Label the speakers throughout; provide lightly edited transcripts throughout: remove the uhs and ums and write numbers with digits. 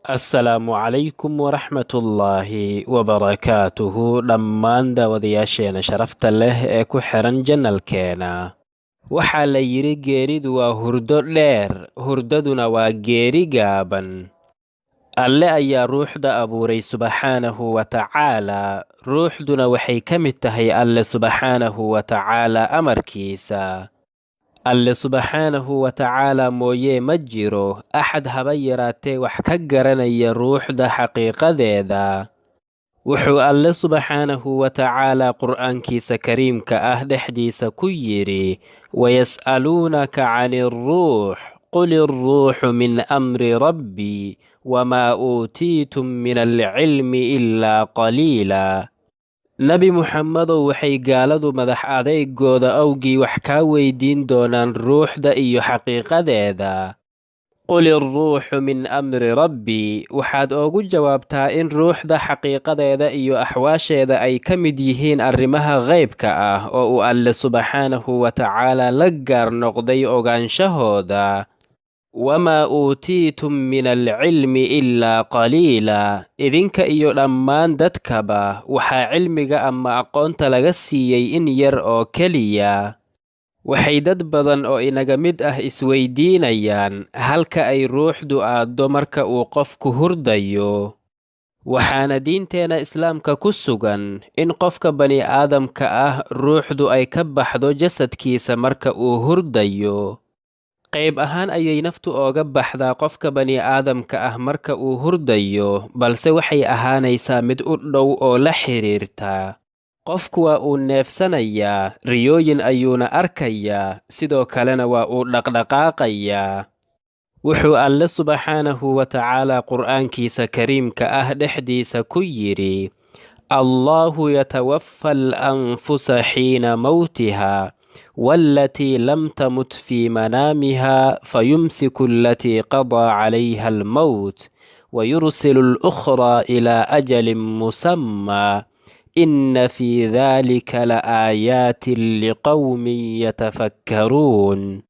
Speaker 1: asalaamu calaykum waraxmatullaahi wabarakaatuhu dhammaan daawadayaasheena sharafta leh ee ku xiran janalkeena. Waxaa la yidhi geeridu waa hurdo dheer, hurdaduna waa geeri gaaban. Alle ayaa ruuxda abuuray subxaanahu wa tacaalaa, ruuxduna waxay ka mid tahay Alle subxaanahu wa tacaalaa amarkiisa. Alle subxaanahu wa tacaalaa mooyee ma jiro axad haba yaraatee wax ka garanaya ruuxda xaqiiqadeeda. Wuxuu Alle subxaanahu wa tacaalaa qur'aankiisa kariimka ah dhexdiisa ku yidhi: wayas'aluunaka cani الruux qul الruuxu min amri rabbii wamaa uutiitum min alcilmi ilaa qaliila. Nabi Muxammadow, waxay gaaladu madax adeygooda awgii wax kaa weydiin doonaan ruuxda iyo xaqiiqadeeda. qul الruuxu min amri rabbii, waxaad oogu jawaabtaa in ruuxda xaqiiqadeeda iyo axwaasheeda ay ka mid yihiin arrimaha ghaybka ah oo uu Alle subxaanahu wa tacaalaa la gaar noqday ogaanshahooda. wamaa uutiitum min alcilmi ilaa qaliila, idinka iyo dhammaan dadkaba waxaa cilmiga ama aqoonta laga siiyey in yar oo keliya. Waxay dad badan oo inaga mid ah isweydiinayaan halka ay ruuxdu aaddo marka uu qofku hurdayo. Waxaana diinteena islaamka ku sugan in qofka bani'aadamka ah ruuxdu ay ka baxdo jasadkiisa marka uu hurdayo. Qayb ahaan ayay naftu ooga baxdaa qofka bani'aadamka ah marka uu hurdayo, balse waxay ahaanaysaa mid u dhow oo la xiriirta. Qofku waa uu neefsanayaa, riyooyin ayuuna arkayaa, sidoo kalena waa uu dhaqdhaqaaqayaa. Wuxuu Alle subxaanahu wa tacaalaa qur'aankiisa kariimka ah dhexdiisa ku yidhi: allaahu yatawaffa al-anfusa xiina mawtihaa والتي لم تمت في منامها فيمسك التي قضى عليها الموت ويرسل الأخرى إلى أجل مسمى إن في ذلك لآيات لقوم يتفكرون.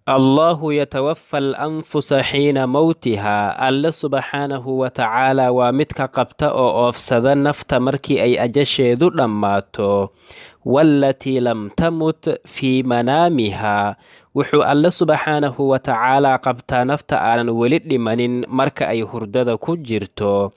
Speaker 1: الله يتوفى الأنفس حين موتها. الله سبحانه وتعالى ومتك قبتا أو أفسد النفط مركي أي أجشيد لماتو والتي لم تمت في منامها. wuxuu Alle subxaanahu wa tacaalaa qabtaa nafta aanan weli dhimanin marka ay hurdada ku jirto.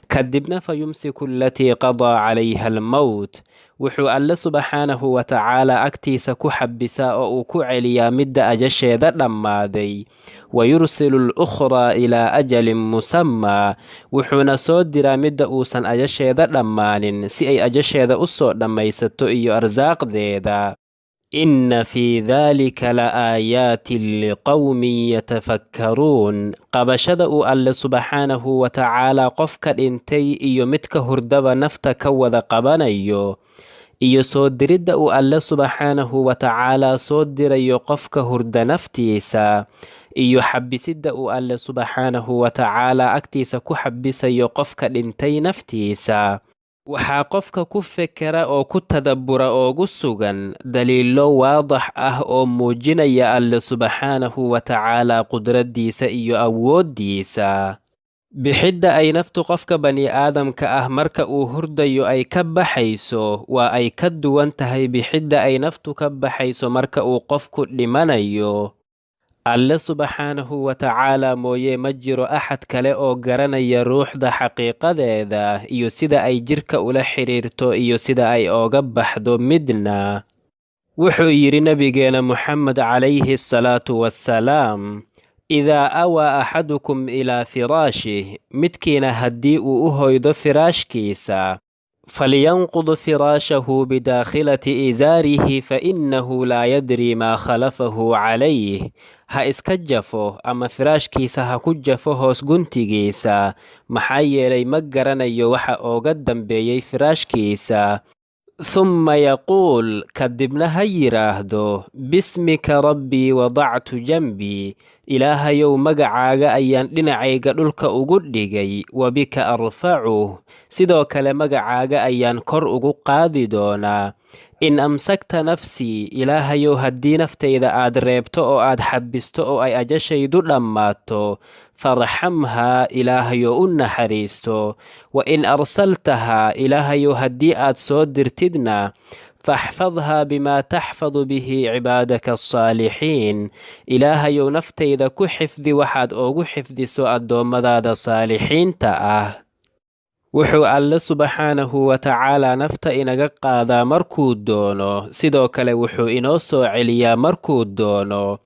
Speaker 1: kadibna fayumsiku alatii qadaa calayha almowt. wuxuu Alle subxaanahu wa tacaalaa agtiisa ku xabisaa oo uu ku celiyaa midda ajasheeda dhammaaday. wayursilu al-ukhraa ilaa ajalin musammaa. wuxuuna soo diraa midda uusan ajasheeda dhammaanin si ay ajasheeda u soo dhammaysato iyo arsaaqdeeda. inna fii daalika la'aayaatin liqawmin yatafakkaruun. qabashada uu Alle subxaanahu wa tacaalaa qofka dhintay iyo midka hurdaba nafta ka wada qabanayo, iyo soo diridda uu Alle subxaanahu wa tacaalaa soo dirayo qofka hurda naftiisa, iyo xabisidda uu Alle subxaanahu wa tacaalaa agtiisa ku xabisayo qofka dhintay naftiisa. waxaa qofka ku fekera oo ku tadabbura oogu sugan daliilo waadax ah oo muujinaya Alle subxaanahu wa tacaalaa qudraddiisa iyo awooddiisa. bixidda ay naftu qofka bani'aadamka ah marka uu hurdayo ay ka baxayso waa ay ka duwan tahay bixidda ay naftu ka baxayso marka uu qofku dhimanayo. Alle subxaanahu wa tacaalaa mooyee ma jiro axad kale oo garanaya ruuxda xaqiiqadeeda iyo sida ay jidhka ula xidhiirto iyo sida ay ooga baxdo midna. wuxuu yidhi nabigeena Muxammed calayhi asalaatu wassalaam: idaa awaa axadukum ilaa firaashih, midkiina haddii uu u hoydo firaashkiisa, falyanqud firaashahu bidaakhilati izaarihi fainnahu laa yadri maa khalafahu calayh. ha iska jafo ama firaashkiisa ha ku jafo hoos guntigiisa, maxaa yeelay ma garanayo waxa ooga dambeeyey firaashkiisa. thumma yaquul, kadibna ha yidhaahdo: bismika rabbii wadactu janbii, ilaahayow magacaaga ayaan dhinacayga dhulka ugu dhigay, wabika arfacuh, sidoo kale magacaaga ayaan kor ugu qaadi doonaa. in amsakta nafsii ilaahayow haddii naftayda aad reebto oo aad xabisto oo ay ajashaydu dhammaato farxamhaa ilaahayow u naxariisto wa in arsaltahaa ilaahayow haddii aad soo dirtidna faxfadhaa bimaa taxfadu bihi cibaadaka alsaalixiin ilaahayow naftayda ku xifdi waxaad oogu xifdiso addoommadaada saalixiinta ah. wuxuu alle subxaanahu wa tacaalaa nafta inaga qaadaa markuu doono, sidoo kale wuxuu inoo soo celiyaa markuu doono.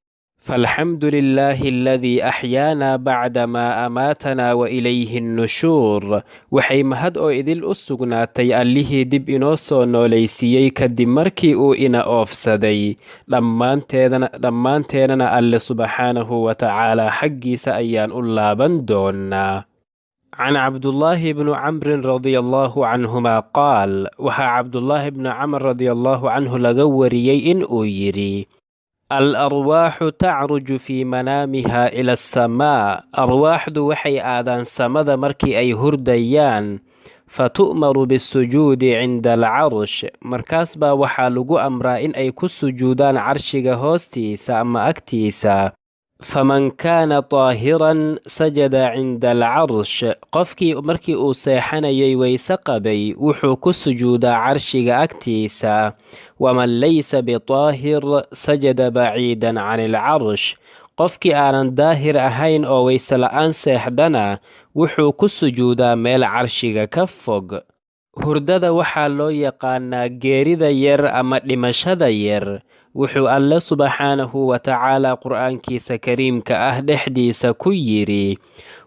Speaker 1: faalxamdu lilaahi aladii axyaanaa bacda maa amaatanaa wa ilayhi nnushuur. waxay mahad oo idil u sugnaatay allihii dib inoo soo noolaysiiyey kadib markii uu ina oofsaday. dhammaanteennana alle subxaanahu wa tacaalaa xaggiisa ayaan u laaban doonaa. can cabdullaahi bni camrin radia allaahu canhumaa qaal, waxaa cabdullaahi bni camr radia allaahu canhu laga wariyey in uu yidhi: al arwaaxu tacruju fii manaamiha ila asamaa. arwaaxdu waxay aadaan samada markii ay hurdayaan, fatu'maru bisujuudi cinda alcarsh. markaas baa waxaa lagu amraa in ay ku sujuudaan carshiga hoostiisa ama agtiisa. faman kaana taahiran sajada cinda alcarsh. qofkii markii uu seexanayay wayse qabay wuxuu ku sujuudaa carshiga agtiisa. waman laysa bitaahir sajada baciidan can alcarsh. qofkii aanan daahir ahayn oo wayse la'aan seexdana wuxuu ku sujuudaa meel carshiga ka fog. hurdada waxaa loo yaqaanaa geerida yar ama dhimashada yar. wuxuu alle subxaanahu wa tacaalaa qur'aankiisa kariimka ah dhexdiisa ku yidhi: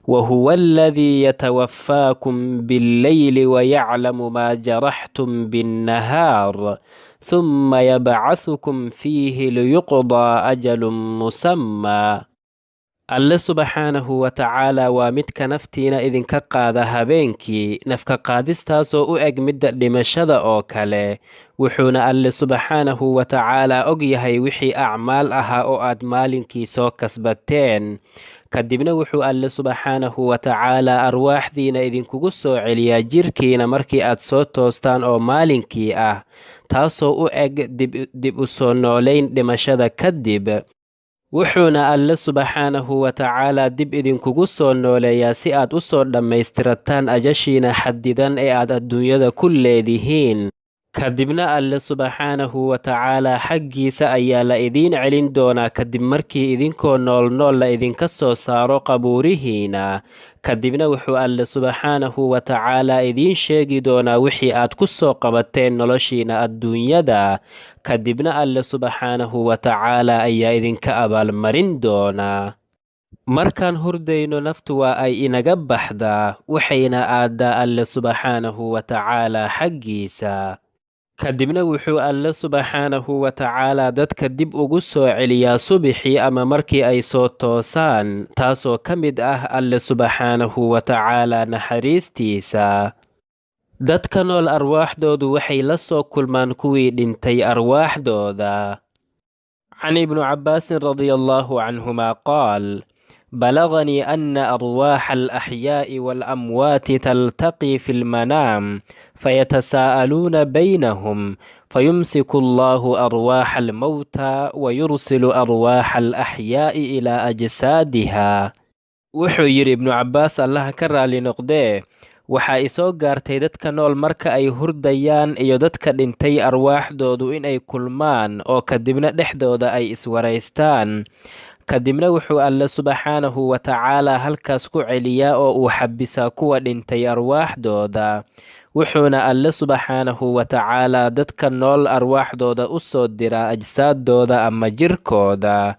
Speaker 1: wahuwa aladii yatawafaakum billeyli wayaclamu maa jaraxtum binnahaar humma yabcahukum fiihi liyuqdaa ajalun musammaa. alle subxaanahu wa tacaalaa waa midka naftiina idinka qaada habeenkii, nafka qaadistaasoo u eg midda dhimashada oo kale. wuxuuna alle subxaanahu wa tacaalaa og yahay wixii acmaal ahaa oo aad maalinkii soo kasbateen. kadibna wuxuu alle subxaanahu wa tacaalaa arwaaxdiina idinkugu soo celiyaa jirkiina markii aad soo toostaan oo maalinkii ah, taasoo u eg dib u soo noolayn dhimashada kadib. wuxuuna alle subxaanahu wa tacaalaa dib idinkugu soo nooleeyaa si aad u soo dhammaystirataan ajashiina xadidan ee aad adduunyada ku leedihiin. kadibna alle subxaanahu wa tacaalaa xaggiisa ayaa la idiin celin doonaa kadib markii idinkoo noolnool la idinka soo saaro qabuurihiina. kadibna wuxuu alle subxaanahu wa tacaalaa idiin sheegi doonaa wixii aad ku soo qabateen noloshiina adduunyada. kadibna alle subxaanahu wa tacaalaa ayaa idinka abaalmarin doonaa. markaan hurdayno naftu waa ay inaga baxdaa, waxayna aadaa alle subxaanahu wa tacaalaa xaggiisa. kadibna wuxuu alle subxaanahu wa tacaalaa dadka dib ugu soo celiyaa subixii ama markii ay soo toosaan, taasoo ka mid ah alle subxaanahu wa tacaalaa naxariistiisa. dadka nool arwaaxdoodu waxay la soo kulmaan kuwii dhintay arwaaxdooda. can ibni cabbaasin radia allaahu canhumaa qaal: balaganii ana arwaaxa alaxyaa'i waalamwaati taltaqii fi lmanaam fayatasaa'aluuna baynahum fayumsiku allahu arwaaxa almawta wayursilu arwaaxa alaxyaa'i ilaa ajsaadiha. wuxuu yidhi ibnu cabbaas allaha ka raali noqdee, waxaa isoo gaartay dadka nool marka ay hurdayaan iyo dadka dhintay arwaaxdoodu inay kulmaan oo kadibna dhexdooda ay iswaraystaan. kadibna wuxuu alle subxaanahu wa tacaalaa halkaas ku celiyaa oo uu xabisaa kuwa dhintay arwaaxdooda. wuxuuna alle subxaanahu wa tacaalaa dadka nool arwaaxdooda u soo diraa ajsaaddooda ama jirkooda.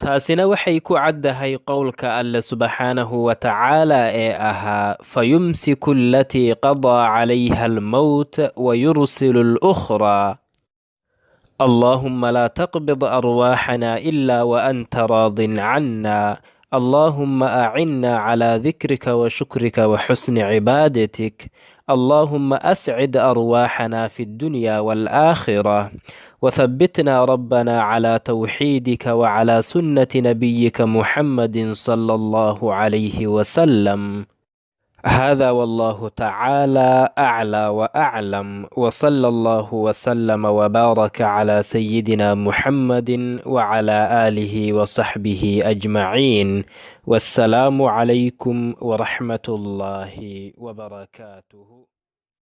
Speaker 1: taasina waxay ku caddahay qowlka alle subxaanahu wa tacaalaa ee ahaa: fayumsiku alatii qadaa calayha almowt wayursilu alukhraa. اللهم لا تقبض أرواحنا إلا وأنت راض عنا. اللهم أعنا على ذكرك وشكرك وحسن عبادتك. اللهم أسعد أرواحنا في الدنيا والآخرة، وثبتنا ربنا على توحيدك وعلى سنة نبيك محمد صلى الله عليه وسلم. هذا والله تعالى أعلى وأعلم، وصلى الله وسلم وبارك على سيدنا محمد وعلى آله وصحبه أجمعين. والسلام عليكم ورحمة الله وبركاته.